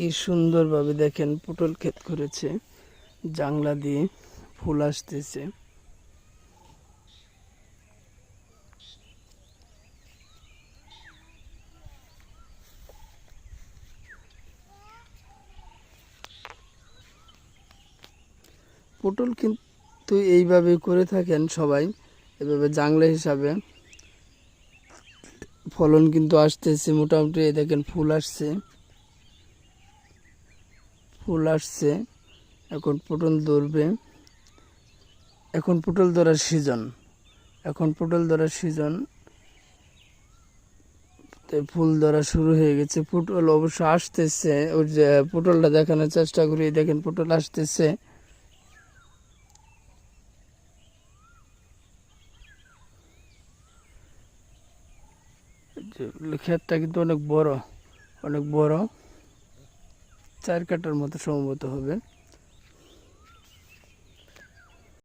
কি সুন্দরভাবে দেখেন পটল ক্ষেত করেছে, জাংলা দিয়ে ফুল আসতেছে। পটল কিন্তু এইভাবে করে থাকেন সবাই, এভাবে জাংলা হিসাবে। ফলন কিন্তু আসতেছে মোটামুটি, দেখেন ফুল আসছে, ফুল আসছে। এখন পটল ধরবে, এখন পটল ধরার সিজন, এখন পটল ধরার সিজন। ফুল ধরা শুরু হয়ে গেছে, পটল অবশ্য আসতেছে। ওই যে পটলটা দেখানোর চেষ্টা করি, দেখেন পটল আসতেছে। ক্ষেতটা কিন্তু অনেক বড়, অনেক বড়, 4 কাঠার মতো সম্ভবত হবে।